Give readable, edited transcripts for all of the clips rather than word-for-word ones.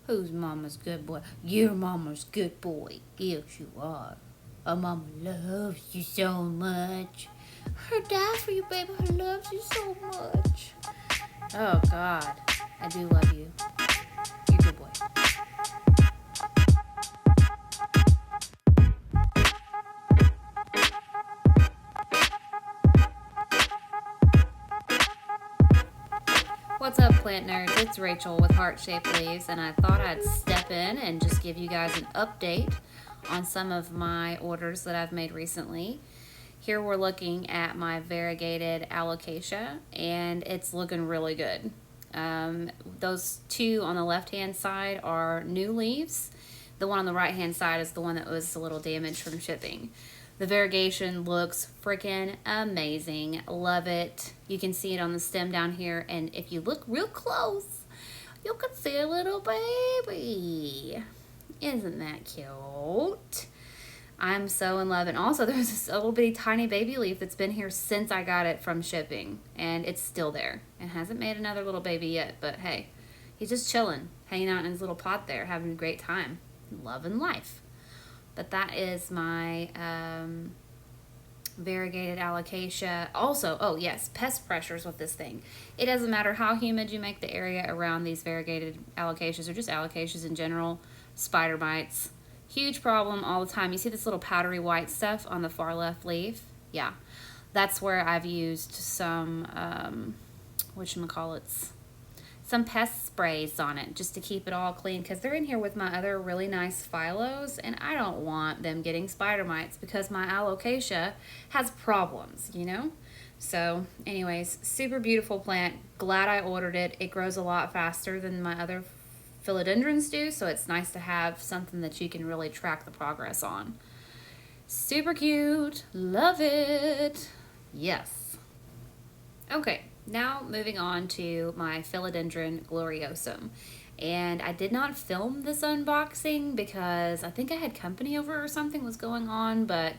Who's mama's good boy? You're mama's good boy. Yes, you are. Oh, mama loves you so much. Her died for you, baby. Her loves you so much. Oh, God. I do love you. You're a good boy. What's up, plant nerds? It's Rachel with Heart Shaped Leaves, and I thought I'd step in and just give you guys an update on some of my orders that I've made recently. Here we're looking at my variegated alocasia, and it's looking really good. Those two on the left hand side are new leaves. The one on the right hand side is the one that was a little damaged from shipping. The variegation looks freaking amazing. Love it. You can see it on the stem down here, and if you look real close, you can see a little baby. Isn't that cute? I'm so in love. And also, there's this little bitty tiny baby leaf that's been here since I got it from shipping, and it's still there. It hasn't made another little baby yet, but hey, he's just chilling, hanging out in his little pot there, having a great time, loving life. But that is my variegated alocasia. Also, oh yes, pest pressures with this thing. It doesn't matter how humid you make the area around these variegated alocasias, or just alocasias in general, spider mites. Huge problem all the time. You see this little powdery white stuff on the far left leaf? Yeah, that's where I've used some, whatchamacallits, some pest sprays on it just to keep it all clean, because they're in here with my other really nice phylos, and I don't want them getting spider mites because my alocasia has problems, you know? So anyways, super beautiful plant. Glad I ordered it. It grows a lot faster than my other philodendrons do, so it's nice to have something that you can really track the progress on. Super cute. Love it. Yes. Okay, now moving on to my philodendron gloriosum. And I did not film this unboxing because I think I had company over or something was going on, but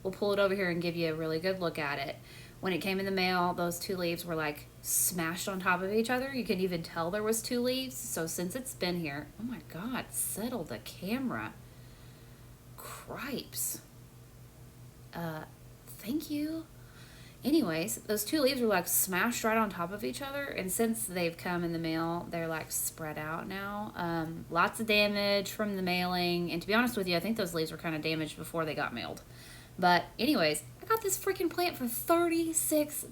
we'll pull it over here and give you a really good look at it. When it came in the mail, those two leaves were like smashed on top of each other. You can even tell there was two leaves. So since it's been here, oh my God, settle the camera. Cripes. Thank you. Anyways, those two leaves were like smashed right on top of each other, and since they've come in the mail, they're like spread out now. Lots of damage from the mailing, and to be honest with you, I think those leaves were kind of damaged before they got mailed. But anyways, I got this freaking plant for $36,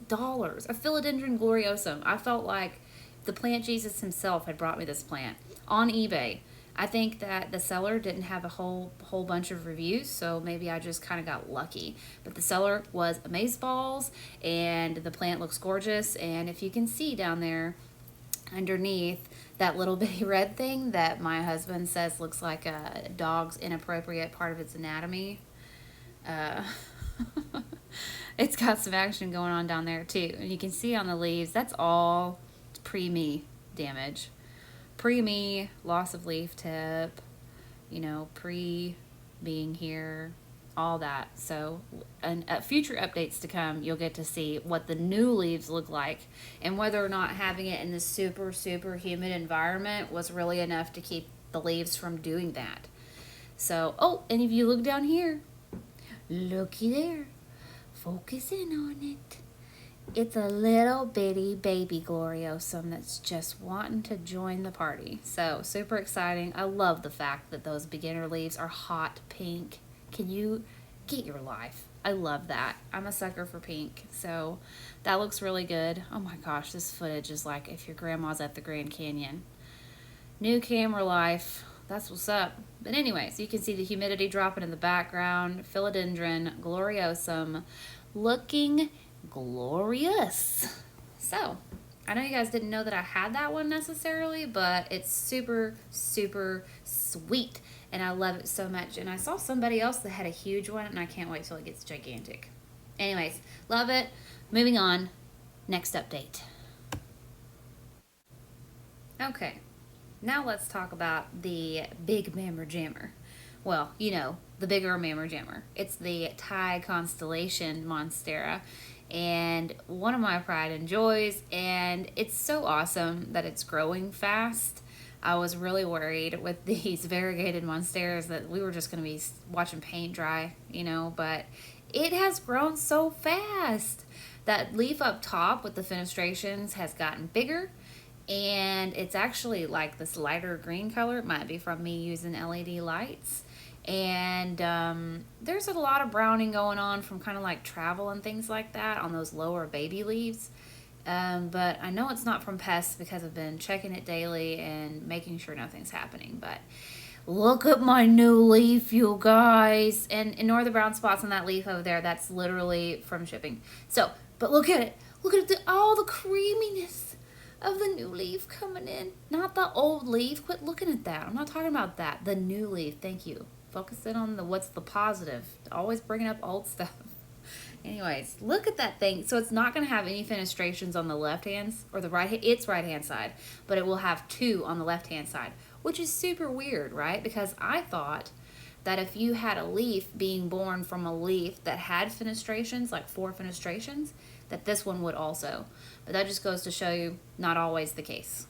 a philodendron gloriosum. I felt like the plant Jesus himself had brought me this plant on eBay. I think that the seller didn't have a whole bunch of reviews, so maybe I just kind of got lucky. But the seller was amazeballs, and the plant looks gorgeous. And if you can see down there underneath that little bitty red thing that my husband says looks like a dog's inappropriate part of its anatomy, uh, it's got some action going on down there too. And you can see on the leaves, that's all pre-me damage. Pre-me, loss of leaf tip, you know, pre being here, all that. So future updates to come, you'll get to see what the new leaves look like, and whether or not having it in this super, super humid environment was really enough to keep the leaves from doing that. So, oh, and if you look down here, looky there, focus in on it. It's a little bitty baby gloriosum that's just wanting to join the party. So super exciting. I love the fact that those beginner leaves are hot pink. Can you get your life? I love that. I'm a sucker for pink. So that looks really good. Oh my gosh, this footage is like if your grandma's at the Grand Canyon. New camera life. That's what's up. But anyways, you can see the humidity dropping in the background. Philodendron gloriosum looking glorious. So I know you guys didn't know that I had that one necessarily, but it's super, super sweet, and I love it so much. And I saw somebody else that had a huge one, and I can't wait till it gets gigantic. Anyways, love it. Moving on. Next update. Okay, now let's talk about the big mammer jammer. Well, you know, the bigger mammer jammer. It's the Thai constellation monstera, and one of my pride and joys, and it's so awesome that it's growing fast. I was really worried with these variegated monsteras that we were just going to be watching paint dry, you know, but it has grown so fast. That leaf up top with the fenestrations has gotten bigger, and it's actually like this lighter green color. It might be from me using LED lights. And there's a lot of browning going on from kind of like travel and things like that on those lower baby leaves. But I know it's not from pests because I've been checking it daily and making sure nothing's happening. But look at my new leaf, you guys. And ignore the brown spots on that leaf over there. That's literally from shipping. So, but look at it. Look at all the creaminess of the new leaf coming in. Not the old leaf. Quit looking at that. I'm not talking about that. The new leaf. Thank you. Focus in on what's the positive. Always bringing up old stuff. Anyways, look at that thing. So it's not going to have any fenestrations on the left hand or the right. It's right hand side, but it will have 2 on the left hand side, which is super weird, right? Because I thought that if you had a leaf being born from a leaf that had fenestrations, like 4 fenestrations, that this one would also. But that just goes to show you not always the case.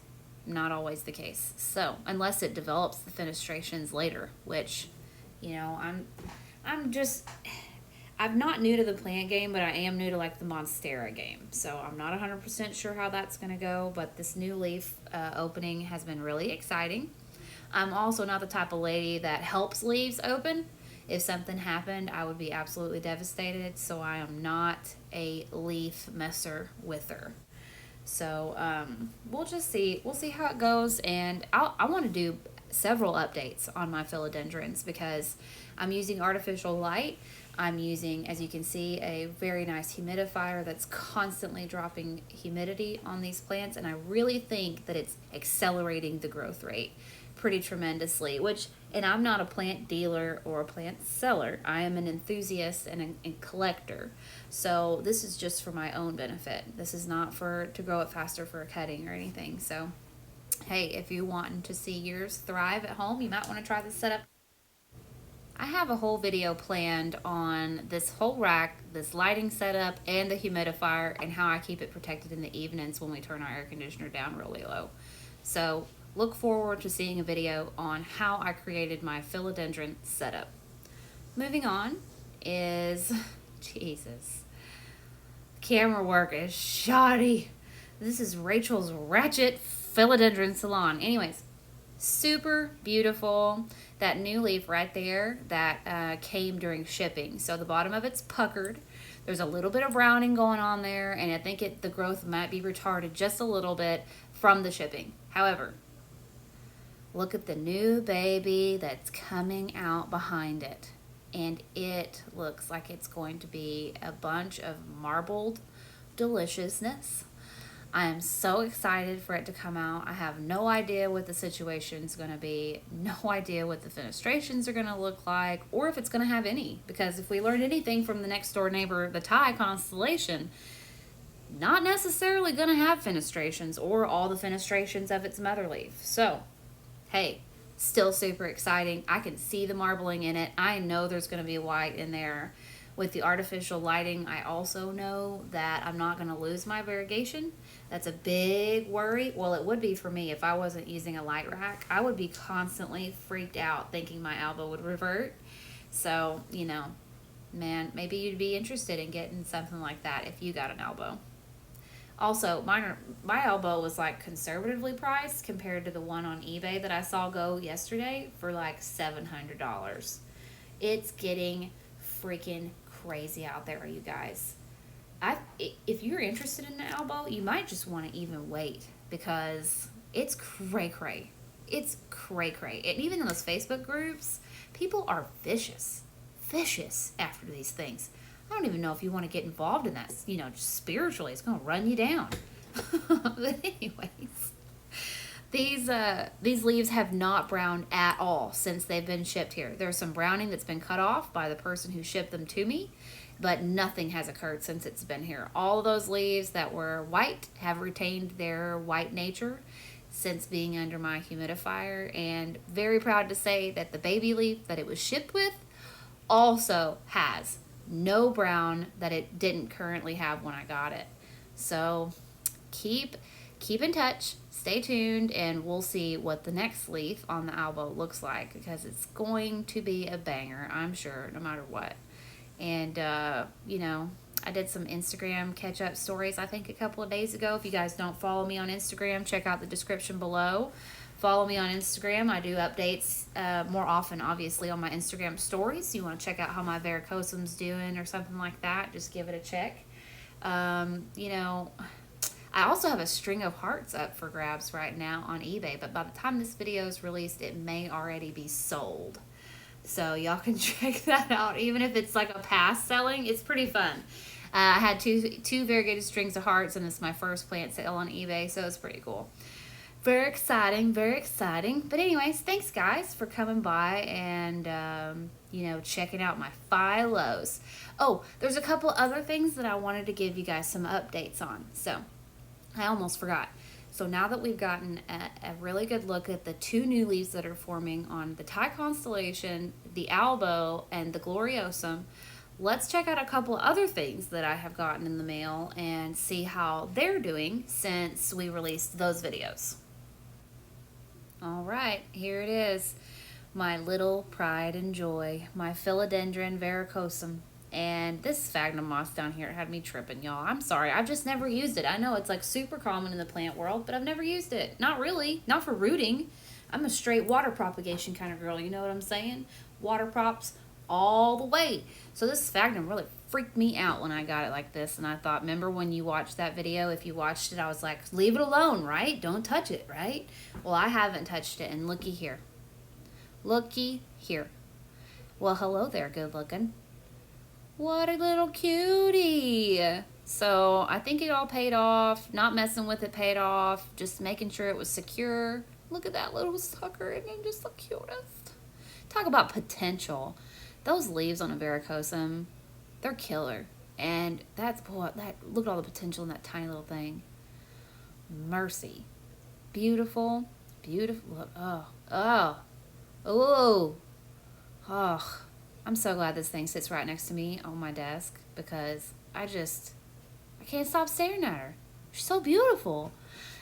Not always the case. So unless it develops the fenestrations later, which, you know, I'm not new to the plant game, but I am new to like the monstera game. So I'm not 100% sure how that's going to go, but this new leaf opening has been really exciting. I'm also not the type of lady that helps leaves open. If something happened, I would be absolutely devastated. So I am not a leaf messer with her. So we'll just see. We'll see how it goes. And I want to do several updates on my philodendrons because I'm using artificial light. I'm using, as you can see, a very nice humidifier that's constantly dropping humidity on these plants, and I really think that it's accelerating the growth rate pretty tremendously, and I'm not a plant dealer or a plant seller. I am an enthusiast and a collector, so this is just for my own benefit. This is not to grow it faster for a cutting or anything. So hey, if you're wanting to see yours thrive at home, you might want to try this setup. I have a whole video planned on this whole rack, this lighting setup, and the humidifier, and how I keep it protected in the evenings when we turn our air conditioner down really low. So look forward to seeing a video on how I created my philodendron setup. Moving on is, Jesus, camera work is shoddy. This is Rachel's Ratchet Philodendron Salon. Anyways, super beautiful. That new leaf right there that came during shipping. So the bottom of it's puckered. There's a little bit of browning going on there, and I think the growth might be retarded just a little bit from the shipping. However, look at the new baby that's coming out behind it. And it looks like it's going to be a bunch of marbled deliciousness. I am so excited for it to come out. I have no idea what the situation's going to be, no idea what the fenestrations are going to look like, or if it's going to have any. Because if we learned anything from the next door neighbor, the Thai constellation, not necessarily going to have fenestrations or all the fenestrations of its mother leaf. So, hey, still super exciting. I can see the marbling in it. I know there's going to be white in there. With the artificial lighting, I also know that I'm not going to lose my variegation. That's a big worry. Well, it would be for me if I wasn't using a light rack. I would be constantly freaked out thinking my Albo would revert. So, you know, man, maybe you'd be interested in getting something like that if you got an Albo. Also, my Albo was like conservatively priced compared to the one on eBay that I saw go yesterday for like $700. It's getting freaking crazy out there, you guys. If you're interested in the Albo, you might just want to even wait because it's cray. It's cray. And even in those Facebook groups, people are vicious after these things. I don't even know if you want to get involved in that, you know, just spiritually. It's going to run you down. But anyways, these leaves have not browned at all since they've been shipped here. There's some browning that's been cut off by the person who shipped them to me, but nothing has occurred since it's been here. All of those leaves that were white have retained their white nature since being under my humidifier, and very proud to say that the baby leaf that it was shipped with also has no brown that it didn't currently have when I got it. So keep in touch. stay tuned and we'll see what the next leaf on the Albo looks like, because it's going to be a banger, I'm sure, no matter what. And, you know, I did some Instagram catch-up stories, I think, a couple of days ago. If you guys don't follow me on Instagram, check out the description below. Follow me on Instagram. I do updates more often, obviously, on my Instagram stories. You want to check out how my verrucosum's doing or something like that, just give it a check. You know, I also have a string of hearts up for grabs right now on eBay, but by the time this video is released, it may already be sold. So y'all can check that out. Even if it's like a past selling, it's pretty fun. I had two variegated strings of hearts, and it's my first plant sale on eBay, so it's pretty cool. Very exciting, very exciting. But anyways, thanks guys for coming by and, you know, checking out my phylos. Oh, there's a couple other things that I wanted to give you guys some updates on. So, I almost forgot. So now that we've gotten a really good look at the two new leaves that are forming on the Thai constellation, the Albo, and the gloriosum, let's check out a couple other things that I have gotten in the mail and see how they're doing since we released those videos. All right, here it is. My little pride and joy, my philodendron verrucosum. And this sphagnum moss down here had me tripping, y'all. I'm sorry, I've just never used it. I know it's like super common in the plant world, but I've never used it. Not really, not for rooting. I'm a straight water propagation kind of girl, you know what I'm saying? Water props all the way. So this sphagnum really freaked me out when I got it like this, and I thought, remember when you watched that video? If you watched it, I was like, leave it alone, right? Don't touch it, right? Well, I haven't touched it, and looky here. Looky here. Well, hello there, good looking. What a little cutie. So I think it all paid off. Not messing with it paid off. Just making sure it was secure. Look at that little sucker. Isn't it just the cutest? Talk about potential. Those leaves on a verrucosum, they're killer. And that's, boy, look at all the potential in that tiny little thing. Mercy. Beautiful. Beautiful. Oh. I'm so glad this thing sits right next to me on my desk, because I can't stop staring at her. She's so beautiful.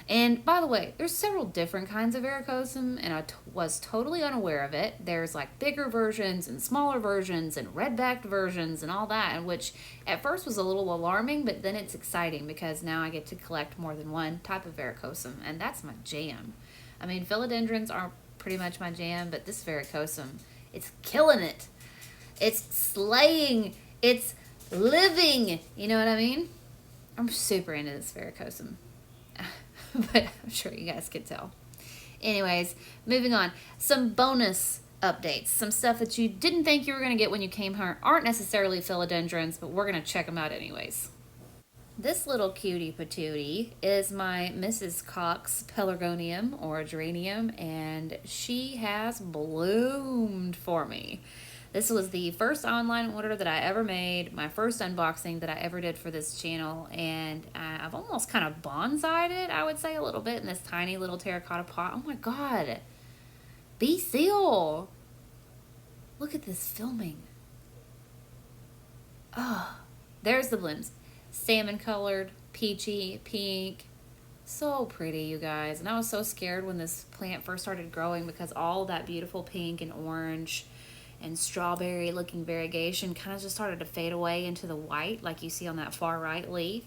And by the way, there's several different kinds of verrucosum, and I was totally unaware of it. There's like bigger versions and smaller versions and red-backed versions and all that, and which at first was a little alarming, but then it's exciting because now I get to collect more than one type of verrucosum, and that's my jam. I mean, philodendrons are pretty much my jam, but this verrucosum, it's killing it. It's slaying. It's living. You know what I mean? I'm super into this verrucosum. But I'm sure you guys could tell. Anyways, moving on. Some bonus updates. Some stuff that you didn't think you were going to get when you came here aren't necessarily philodendrons, but we're going to check them out anyways. This little cutie patootie is my Mrs. Cox pelargonium or geranium, and she has bloomed for me. This was the first online order that I ever made, my first unboxing that I ever did for this channel, and I've almost kind of bonsai'd it, I would say, a little bit in this tiny little terracotta pot. Oh my god. Be seal. Look at this filming. Oh, there's the blooms. Salmon colored, peachy, pink. So pretty, you guys. And I was so scared when this plant first started growing because all that beautiful pink and orange and strawberry looking variegation kind of just started to fade away into the white like you see on that far right leaf.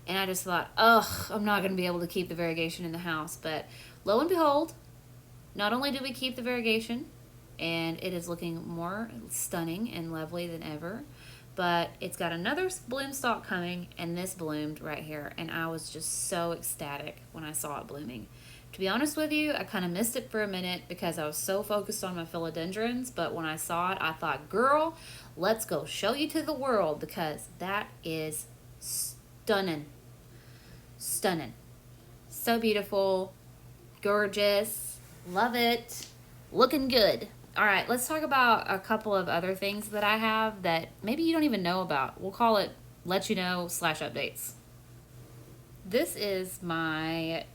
And I just thought, ugh, I'm not going to be able to keep the variegation in the house. But lo and behold, not only did we keep the variegation, and it is looking more stunning and lovely than ever, but it's got another bloom stalk coming, and this bloomed right here. And I was just so ecstatic when I saw it blooming. To be honest with you, I kind of missed it for a minute because I was so focused on my philodendrons, but when I saw it, I thought, girl, let's go show you to the world, because that is stunning. Stunning. So beautiful, gorgeous, love it, looking good. All right, let's talk about a couple of other things that I have that maybe you don't even know about. We'll call it let you know / updates. This is my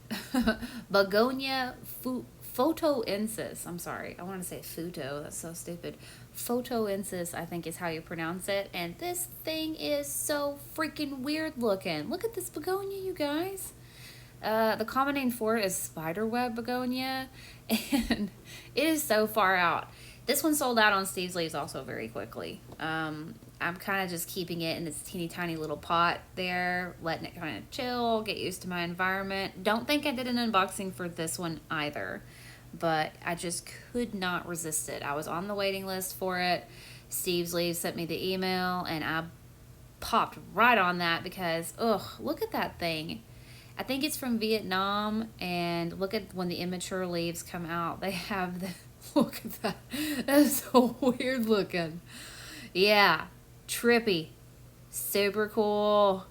begonia photoensis. I'm sorry, I want to say futo. That's so stupid. Photoensis, I think is how you pronounce it. And this thing is so freaking weird looking. Look at this begonia, you guys. The common name for it is spiderweb begonia, and it is so far out. This one sold out on Steve's Leaves also very quickly. I'm kind of just keeping it in this teeny tiny little pot there, letting it kind of chill, get used to my environment. Don't think I did an unboxing for this one either, but I just could not resist it. I was on the waiting list for it. Steve's Leaves sent me the email, and I popped right on that because, ugh, look at that thing. I think it's from Vietnam, and look at when the immature leaves come out. They have the, look at that. That's so weird looking. Yeah, trippy. Super cool.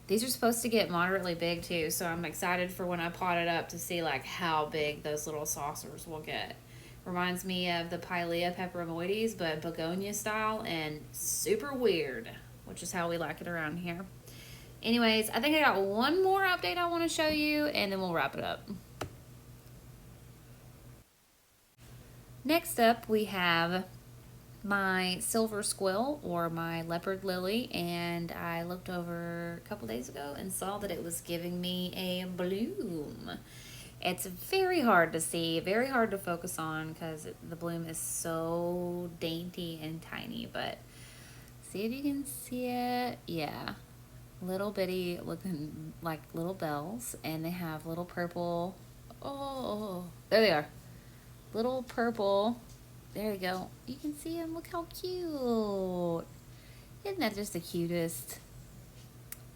These are supposed to get moderately big too, so I'm excited for when I pot it up to see like how big those little saucers will get. Reminds me of the Pilea peperomoides, but begonia style and super weird, which is how we like it around here. Anyways, I think I got one more update I want to show you, and then we'll wrap it up. Next up, we have my silver squill, or my leopard lily, and I looked over a couple days ago and saw that it was giving me a bloom. It's very hard to see, very hard to focus on because the bloom is so dainty and tiny, but see if you can see it. Yeah, little bitty looking like little bells, and they have little purple, oh, there they are, little purple, there you go, you can see them. Look how cute. Isn't that just the cutest?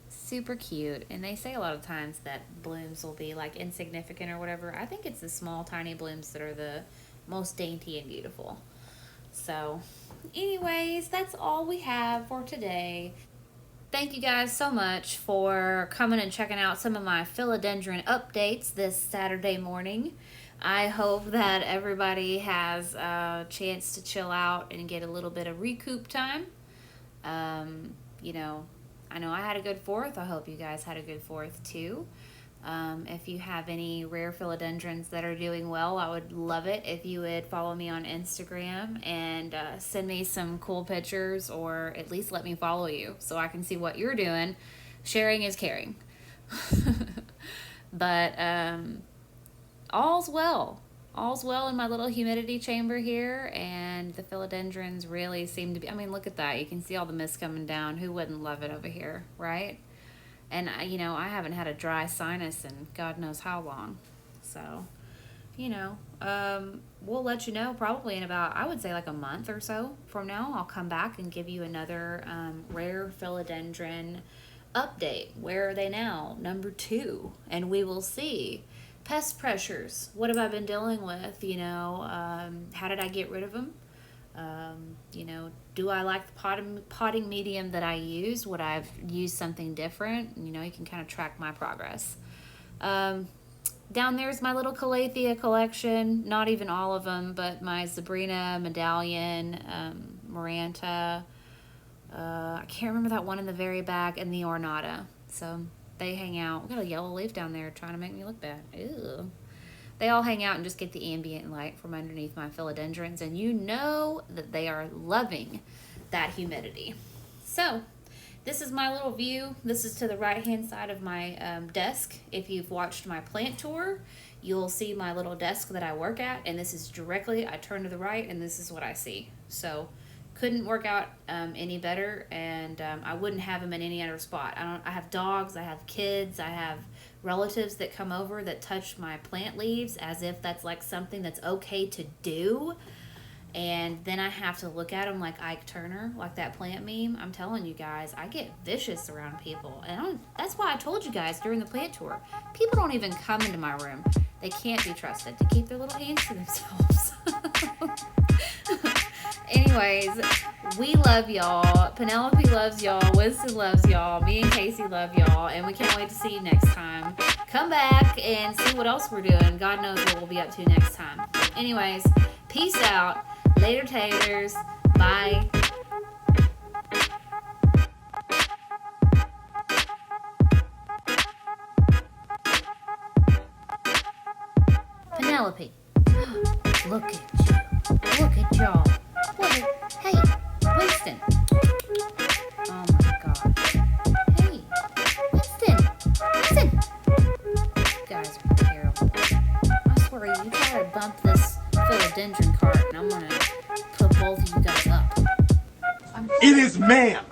Super cute. And they say a lot of times that blooms will be like insignificant or whatever. I think it's the small tiny blooms that are the most dainty and beautiful. So anyways, that's all we have for today. Thank you guys so much for coming and checking out some of my philodendron updates this Saturday morning. I hope that everybody has a chance to chill out and get a little bit of recoup time. You know, I know I had a good 4th. I hope you guys had a good 4th too. If you have any rare philodendrons that are doing well, I would love it if you would follow me on Instagram and send me some cool pictures, or at least let me follow you so I can see what you're doing. Sharing is caring. But all's well. All's well in my little humidity chamber here, and the philodendrons really seem to be, I mean, look at that. You can see all the mist coming down. Who wouldn't love it over here, right? And, you know, I haven't had a dry sinus in God knows how long. So, you know, we'll let you know probably in about, I would say like a month or so from now. I'll come back and give you another rare philodendron update. Where are they now? Number 2. And we will see. Pest pressures. What have I been dealing with? You know, how did I get rid of them? You know, do I like the potting medium that I used? Would I have used something different? You know, you can kind of track my progress. Down there's my little Calathea collection. Not even all of them, but my Sabrina, Medallion, Maranta. I can't remember that one in the very back, and the Ornata. So they hang out. We got a yellow leaf down there trying to make me look bad. Ew. They all hang out and just get the ambient light from underneath my philodendrons, and you know that they are loving that humidity. So this is my little view. This is to the right hand side of my desk. If you've watched my plant tour, you'll see my little desk that I work at, and this is directly, I turn to the right and this is what I see. So couldn't work out any better, and I wouldn't have them in any other spot. I have dogs, I have kids, I have relatives that come over that touch my plant leaves as if that's like something that's okay to do, and then I have to look at them like Ike Turner, like that plant meme. I'm telling you guys, I get vicious around people, and that's why I told you guys during the plant tour, people don't even come into my room. They can't be trusted to keep their little hands to themselves. Anyways, we love y'all. Penelope loves y'all. Winston loves y'all. Me and Casey love y'all. And we can't wait to see you next time. Come back and see what else we're doing. God knows what we'll be up to next time. Anyways, peace out. Later, taters. Bye. Penelope. Look at you. Look at y'all. Hey, Winston. Oh my God. Hey, Winston. Winston. shopping cart, and I'm gonna put both of you guys up. It is ma'am.